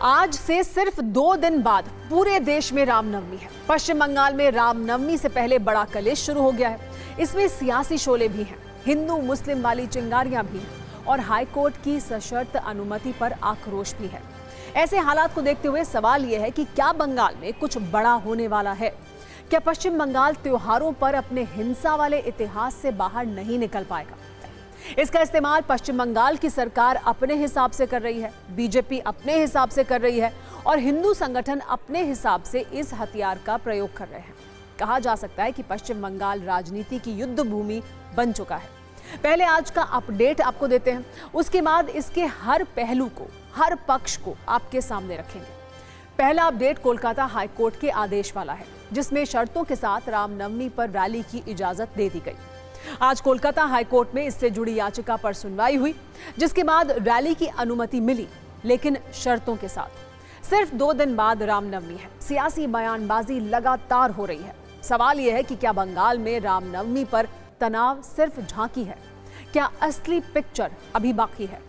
आज से सिर्फ 2 दिन बाद पूरे देश में रामनवमी है। पश्चिम बंगाल में रामनवमी से पहले बड़ा कलेश शुरू हो गया है। इसमें सियासी शोले भी हैं, हिंदू मुस्लिम वाली चिंगारियां भी हैं और हाईकोर्ट की सशर्त अनुमति पर आक्रोश भी है। ऐसे हालात को देखते हुए सवाल यह है कि क्या बंगाल में कुछ बड़ा होने वाला है? क्या पश्चिम बंगाल त्योहारों पर अपने हिंसा वाले इतिहास से बाहर नहीं निकल पाएगा? इसका इस्तेमाल पश्चिम बंगाल की सरकार अपने हिसाब से कर रही है, बीजेपी अपने हिसाब से कर रही है और हिंदू संगठन अपने हिसाब से इस हथियार का प्रयोग कर रहे हैं। कहा जा सकता है कि पश्चिम बंगाल राजनीति की युद्ध भूमि बन चुका है। पहले आज का अपडेट आपको देते हैं, उसके बाद इसके हर पहलू को, हर पक्ष को आपके सामने रखेंगे। पहला अपडेट कोलकाता हाईकोर्ट के आदेश वाला है, जिसमें शर्तों के साथ रामनवमी पर रैली की इजाजत दे दी गई। आज कोलकाता हाईकोर्ट में इससे जुड़ी याचिका पर सुनवाई हुई, जिसके बाद रैली की अनुमति मिली, लेकिन शर्तों के साथ। सिर्फ 2 दिन बाद रामनवमी है, सियासी बयानबाजी लगातार हो रही है। सवाल यह है कि क्या बंगाल में रामनवमी पर तनाव सिर्फ झांकी है? क्या असली पिक्चर अभी बाकी है?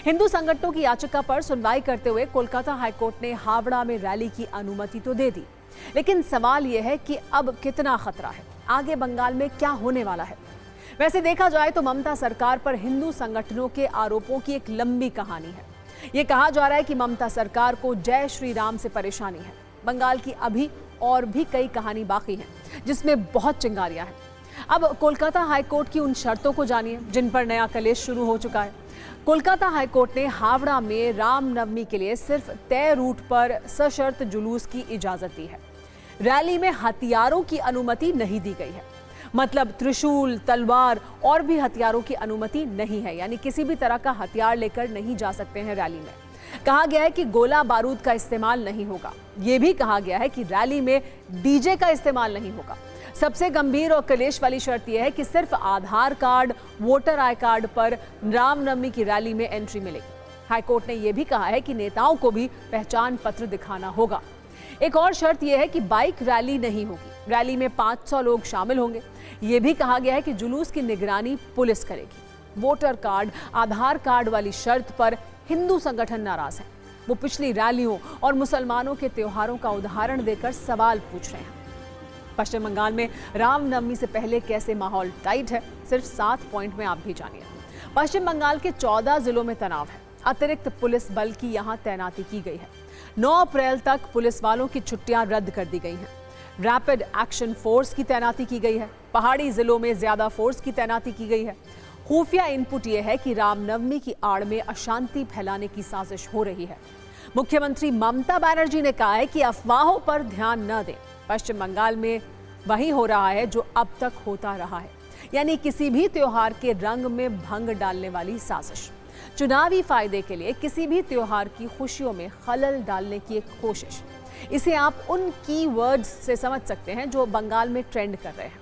हिंदू संगठनों की याचिका पर सुनवाई करते हुए कोलकाता हाईकोर्ट ने हावड़ा में रैली की अनुमति तो दे दी, लेकिन सवाल यह है कि अब कितना खतरा है? आगे बंगाल में क्या होने वाला है? वैसे देखा जाए तो ममता सरकार पर हिंदू संगठनों के आरोपों की एक लंबी कहानी है। ये कहा जा रहा है कि ममता सरकार को जय श्री राम से परेशानी है। बंगाल की अभी और भी कई कहानी बाकी है, जिसमें बहुत चिंगारियां हैं। अब कोलकाता हाईकोर्ट की उन शर्तों को जानिए जिन पर नया कलेश शुरू हो चुका है। कोलकाता हाईकोर्ट ने हावड़ा में रामनवमी के लिए सिर्फ तय रूट पर सशर्त जुलूस की इजाजत दी है। रैली में हथियारों की अनुमति नहीं दी गई है, मतलब त्रिशूल, तलवार और भी हथियारों की अनुमति नहीं है, यानी किसी भी तरह का हथियार लेकर नहीं जा सकते हैं रैली में। कहा गया है कि गोला बारूद का इस्तेमाल नहीं होगा। यह भी कहा गया है कि रैली में डीजे का इस्तेमाल नहीं होगा। सबसे गंभीर और कलेश वाली शर्त यह है कि सिर्फ आधार कार्ड, वोटर आई कार्ड पर रामनवमी की रैली में एंट्री मिलेगी। हाईकोर्ट ने यह भी कहा है कि नेताओं को भी पहचान पत्र दिखाना होगा। एक और शर्त यह है कि बाइक रैली नहीं होगी। रैली में 500 लोग शामिल होंगे। यह भी कहा गया है कि जुलूस की निगरानी पुलिस करेगी। वोटर कार्ड, आधार कार्ड वाली शर्त पर हिंदू संगठन नाराज हैं। वो पिछली रैलियों और मुसलमानों के त्योहारों का उदाहरण देकर सवाल पूछ रहे हैं। पश्चिम बंगाल में रामनवमी से पहले कैसे माहौल टाइट है, सिर्फ 7 पॉइंट में आप भी जानिए। पश्चिम बंगाल के 14 जिलों में तनाव है। अतिरिक्त पुलिस बल की यहां तैनाती की गई है। 9 अप्रैल तक पुलिस वालों की छुट्टियां रद्द कर दी गई हैं। रैपिड एक्शन फोर्स की तैनाती की गई है। पहाड़ी जिलों में ज्यादा फोर्स की तैनाती की गई है। खुफिया इनपुट यह है कि रामनवमी की आड़ में अशांति फैलाने की साजिश हो रही है। मुख्यमंत्री ममता बनर्जी ने कहा है कि अफवाहों पर ध्यान न दें। पश्चिम बंगाल में वही हो रहा है जो अब तक होता रहा है, यानी किसी भी त्योहार के रंग में भंग डालने वाली साजिश। चुनावी फायदे के लिए किसी भी त्योहार की खुशियों में खलल डालने की एक कोशिश। इसे आप उन कीवर्ड्स से समझ सकते हैं जो बंगाल में ट्रेंड कर रहे हैं।